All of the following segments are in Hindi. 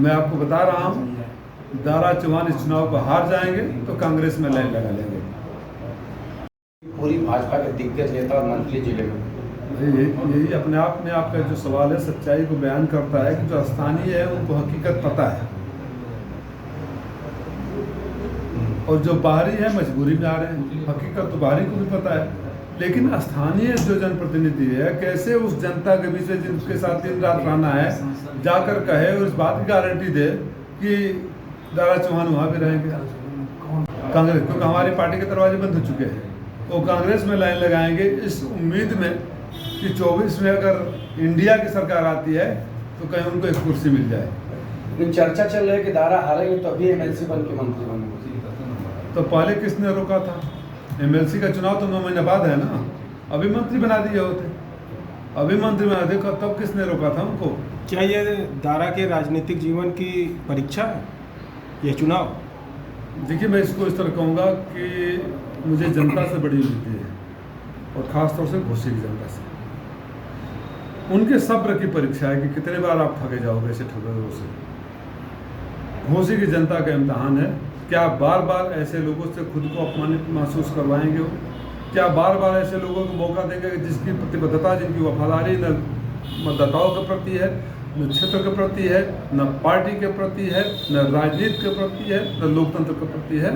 मैं आपको बता रहा हूँ, दारा चौहान इस चुनाव को हार जाएंगे तो कांग्रेस में लाइन लगा लेंगे। पूरी भाजपा के दिग्गज नेता और मंत्री जिले में यही अपने आप में आपका जो सवाल है सच्चाई को बयान करता है कि जो स्थानीय है उनको हकीकत पता है और जो बाहरी है मजबूरी में आ रहे हैं। हकीकत तो बाहरी को भी पता है, लेकिन स्थानीय जो जनप्रतिनिधि है कैसे उस जनता के बीच में जिनके साथ दिन रात रहना है जाकर कहे और इस बात की गारंटी दे कि दारा चौहान वहाँ भी रहेंगे कांग्रेस, क्योंकि हमारी पार्टी के दरवाजे बंद हो चुके हैं। वो कांग्रेस में लाइन लगाएंगे इस उम्मीद में कि 24 में अगर इंडिया की सरकार आती है तो कहीं उनको एक कुर्सी मिल जाए। लेकिन चर्चा चल रही है कि दारा हारेंगे तो अभी एमएलसी बन के मंत्री बनेंगे। तो पहले किसने रोका था? एमएलसी का चुनाव तो 9 महीने बाद है ना, अभी मंत्री बना दिए होते, अभी मंत्री बना दिए तब किसने रोका था उनको? क्या ये दारा के राजनीतिक जीवन की परीक्षा है ये चुनाव? देखिए, मैं इसको इस तरह कहूँगा कि मुझे जनता से बड़ी उम्मीद है और ख़ासतौर से घोसी की जनता से। उनके सब्र की परीक्षा है कि कितने बार आप ठगे जाओगे ऐसे ठगों से। घोसी की जनता का इम्तहान है, क्या बार बार ऐसे लोगों से खुद को अपमानित महसूस करवाएंगे वो? क्या बार बार ऐसे लोगों को मौका देंगे जिसकी प्रतिबद्धता, जिनकी वफादारी न मतदाताओं के प्रति है, न क्षेत्र के प्रति है, न पार्टी के प्रति है, न राजनीति के प्रति है, न लोकतंत्र के प्रति है?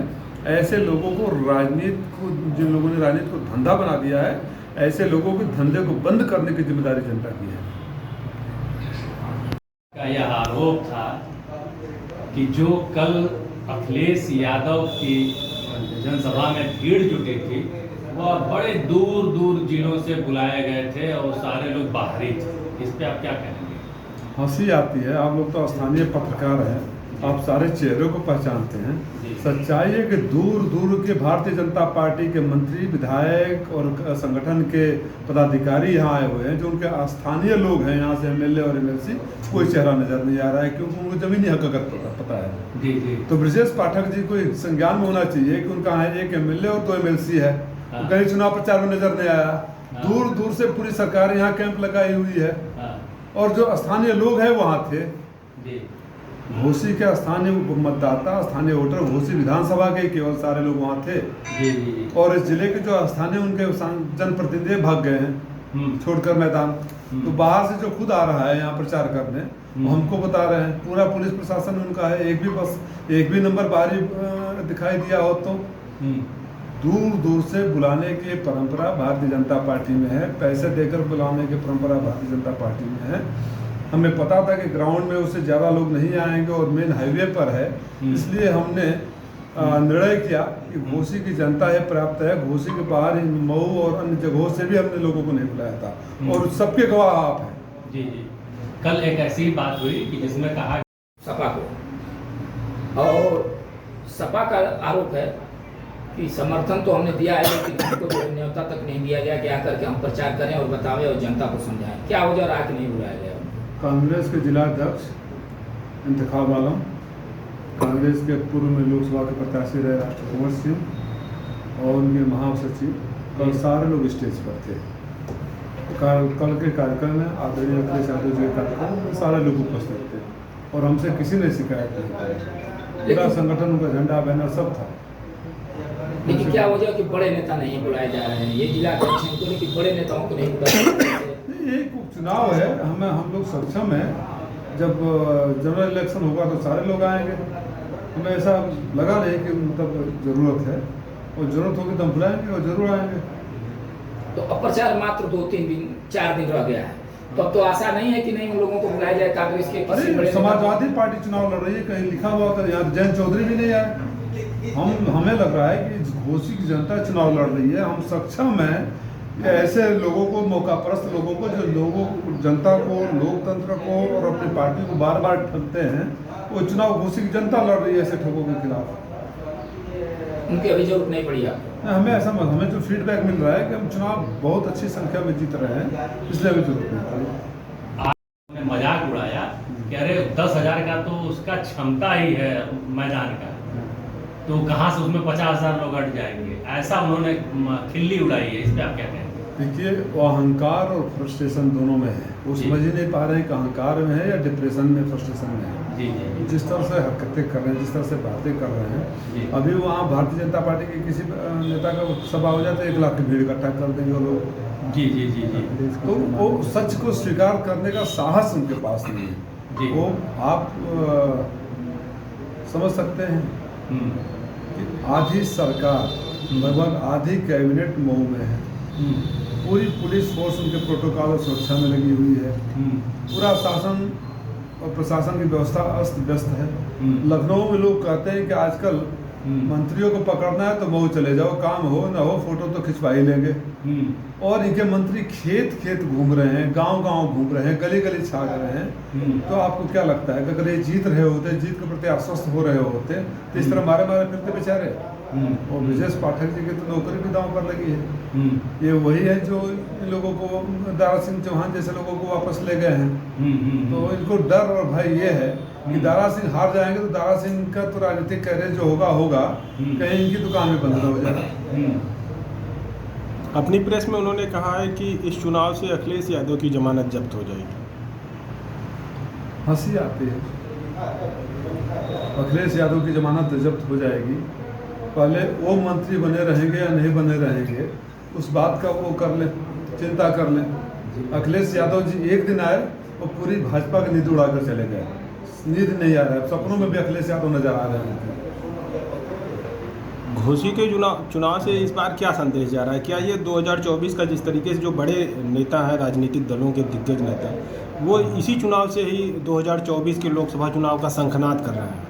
ऐसे लोगों को राजनीति को, जिन लोगों ने राजनीति को धंधा बना दिया है, ऐसे लोगों के धंधे को बंद करने की जिम्मेदारी जनता की है। का यह आरोप था कि जो कल अखिलेश यादव की जनसभा में भीड़ जुटी थी वह बड़े दूर दूर जिलों से बुलाए गए थे और सारे लोग बाहरी थे। इस पे आप क्या कहेंगे? हंसी आती है। आप लोग तो स्थानीय पत्रकार हैं, आप सारे चेहरों को पहचानते हैं। सच्चाई है कि दूर दूर के भारतीय जनता पार्टी के मंत्री, विधायक और संगठन के पदाधिकारी यहाँ आए हुए हैं। जो उनके स्थानीय लोग हैं यहाँ से एमएलए और एमएलसी, कोई चेहरा नजर नहीं आ रहा है क्योंकि उनको जमीनी हकीकत पता है। जी जी। तो ब्रजेश पाठक जी को संज्ञान में होना चाहिए कि उनका एक एमएलए और 2 एमएलसी है। तो कहीं चुनाव प्रचार में नजर नहीं आया। दूर दूर से पूरी सरकार यहाँ कैंप लगाई हुई है और जो स्थानीय लोग हैं वहाँ थे। घोसी के स्थानीय मतदाता, स्थानीय वोटर घोसी विधानसभा के केवल सारे लोग वहाँ थे। जी। और इस जिले के जो स्थानीय उनके जनप्रतिनिधि भाग गए हैं छोड़कर मैदान। तो बाहर से जो खुद आ रहा है यहाँ प्रचार करने, वो हमको बता रहे हैं पूरा पुलिस प्रशासन उनका है। एक भी नंबर बाहरी दिखाई दिया हो तो दूर दूर से बुलाने की परंपरा भारतीय जनता पार्टी में है। पैसे देकर बुलाने की परंपरा भारतीय जनता पार्टी में है। हमें पता था कि ग्राउंड में उससे ज़्यादा लोग नहीं आएंगे और मेन हाईवे पर है, इसलिए हमने निर्णय किया कि घोसी की जनता है पर्याप्त है। घोसी के बाहर मऊ और अन्य जगहों से भी हमने लोगों को नहीं बुलाया था और सबके गवाह आप हैं। जी। कल एक ऐसी बात हुई कि जिसमें कहा सपा को, और सपा का आरोप है कि समर्थन तो हमने दिया है लेकिन हमको जो न्योता तक नहीं दिया गया कि आकर के हम प्रचार करें और बतावें और जनता को समझाएं। क्या वजह रहा कि नहीं बुलाया गया? कांग्रेस के जिला अध्यक्ष इंतखाब आलम, कांग्रेस के पूर्व में लोकसभा के प्रत्याशी रहे राष्ट्र कुंवर सिंह और उनके महासचिव, कल सारे लोग स्टेज पर थे। कल के कार्यक्रम में आदरणीय अखिलेश यादव जी के कार्यक्रम में सारे लोग उपस्थित थे और हमसे किसी ने शिकायत नहीं की। पूरा संगठन, उनका झंडा बैनर सब था। लेकिन क्या वजह कि बड़े नेता नहीं बुलाए जा रहे हैं? ये जिला अध्यक्ष हैं तो लेकिन बड़े नेताओं को नहीं बुलाया। एक उपचुनाव है, हम लोग सक्षम हैं। जब जनरल इलेक्शन होगा तो सारे लोग आएंगे। हमें ऐसा लगा नहीं कि मतलब ज़रूरत है, और ज़रूरत होगी तो हम बुलाएंगे और ज़रूर आएंगे। तो अप्रचार मात्र 2-3 दिन 4 दिन रह गया है, तो आशा नहीं है कि नहीं उन लोगों को बुलाया जाए कांग्रेस के? अरे समाजवादी पार्टी चुनाव लड़ रही है, कहीं लिखा हुआ होता है यहाँ जयंत चौधरी भी नहीं आए। हमें लग रहा है कि घोसी की जनता चुनाव लड़ रही है। हम सक्षम हैं ऐसे लोगों को, मौकापरस्त लोगों को, जो लोगों जनता को, लोकतंत्र को और अपनी पार्टी को बार बार ठगते हैं, वो चुनाव घोसी की जनता लड़ रही है ऐसे ठगों के खिलाफ। उनकी अभी जरूरत नहीं पड़ी है। हमें जो फीडबैक मिल रहा है कि हम चुनाव बहुत अच्छी संख्या में जीत रहे हैं, इसलिए अभी जरूरत नहीं पड़ी। आपने मजाक उड़ाया कि अरे 10,000 का तो उसका क्षमता ही है मैदान का, तो कहाँ से उसमें 50,000 लोग हट जाएंगे, ऐसा उन्होंने खिल्ली उड़ाई है। इस पर आप क्या कहेंगे? देखिए, वो अहंकार और फ्रस्ट्रेशन दोनों में है। वो समझ ही नहीं पा रहे हैं कि अहंकार में है या डिप्रेशन में, फ्रस्ट्रेशन में है। जी जी जिस तरह से हरकतें कर रहे हैं, जिस तरह से बातें कर रहे जी। हैं, अभी वहाँ भारतीय जनता पार्टी के किसी नेता का सभा हो जाए तो 1 लाख की भीड़ इकट्ठा कर देंगे वो लोग। जी जी जी जी तो वो सच को स्वीकार करने का साहस उनके पास नहीं है। जी। वो आप समझ सकते हैं हम्म, कि आधी सरकार, लगभग आधी कैबिनेट मऊ में है, हम्म, पूरी पुलिस फोर्स उनके प्रोटोकॉल और सुरक्षा में लगी हुई है, हम्म, पूरा शासन और प्रशासन की व्यवस्था अस्त व्यस्त है। हम्म। लखनऊ में लोग कहते हैं कि आजकल मंत्रियों को पकड़ना है तो मऊ चले जाओ, काम हो ना हो फोटो तो खिंचवा ही लेंगे। हम्म, और इनके मंत्री खेत खेत घूम रहे हैं, गांव गांव घूम रहे हैं, गली गली छा रहे हैं। हम्म। तो आपको क्या लगता है कि अगर ये जीत रहे होते, जीत के प्रति आश्वस्त हो रहे होते तो इस तरह मारे मारे फिरते बेचारे। और ब्रजेश पाठक जी की तो नौकरी भी दांव पर लगी है। हम्म, ये वही है जो इन लोगों को, दारा सिंह चौहान जैसे लोगों को वापस ले गए हैं। तो इनको डर और भय ये है कि दारा सिंह हार जाएंगे तो दारा सिंह का तो राजनीतिक कैरियर जो होगा कहीं इनकी दुकान में बंद हो जाएगा। अपनी प्रेस में उन्होंने कहा है कि इस चुनाव से अखिलेश यादव की जमानत जब्त हो जाएगी। हंसी आती है। अखिलेश यादव की जमानत जब्त हो जाएगी, पहले वो मंत्री बने रहेंगे या नहीं बने रहेंगे उस बात का वो कर लें, चिंता कर लें। अखिलेश यादव जी एक दिन आए और पूरी भाजपा की नींद उड़ाकर चले गए। नींद नहीं आ रहा है, सपनों में भी अखिलेश यादव नजर आ रहे हैं। घोसी के चुनाव से इस बार क्या संदेश जा रहा है? क्या ये 2024 का जिस तरीके से जो बड़े नेता हैं, राजनीतिक दलों के दिग्गज नेता, वो इसी चुनाव से ही 2024 के लोकसभा चुनाव का शंखनाद कर रहे हैं?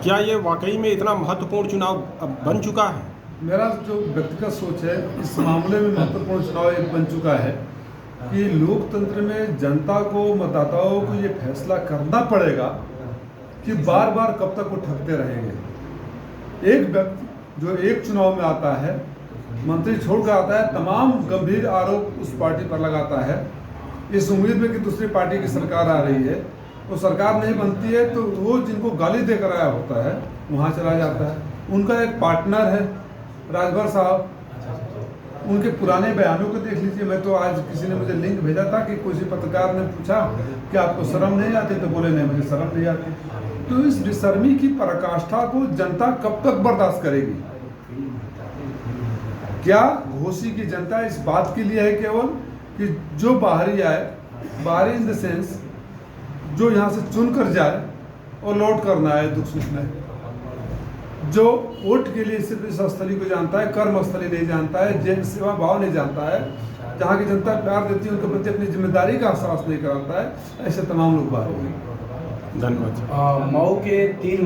क्या ये वाकई में इतना महत्वपूर्ण चुनाव अब बन चुका है? मेरा जो व्यक्तिगत सोच है इस मामले में महत्वपूर्ण चुनाव एक बन चुका है कि लोकतंत्र में जनता को, मतदाताओं को ये फैसला करना पड़ेगा कि बार बार कब तक वो ठगते रहेंगे। एक व्यक्ति जो एक चुनाव में आता है, मंत्री छोड़कर आता है, तमाम गंभीर आरोप उस पार्टी पर लगाता है इस उम्मीद में कि दूसरी पार्टी की सरकार आ रही है। तो सरकार नहीं बनती है तो वो जिनको गाली देकर आया होता है वहाँ चला जाता है। उनका एक पार्टनर है राजभर साहब, उनके पुराने बयानों को देख लीजिए। मैं तो आज किसी ने मुझे लिंक भेजा था कि किसी पत्रकार ने पूछा कि आपको शर्म नहीं आती, तो बोले नहीं मुझे शर्म नहीं आती। तो इस बेशर्मी की पराकाष्ठा को जनता कब तक बर्दाश्त करेगी? क्या घोसी की जनता इस बात के लिए है केवल कि जो बाहरी आए, बाहरी इन द सेंस जो यहाँ से चुन कर जाए और लौट कर ना आए दुख सुख में, जो वोट के लिए सिर्फ इस स्थली को जानता है, कर्म स्थली नहीं जानता है, जन सेवा भाव नहीं जानता है, जहाँ की जनता प्यार देती है उनके प्रति अपनी जिम्मेदारी का एहसास नहीं कराता है, ऐसे तमाम लोग बाहर हैं। धन्यवाद। मऊ के 3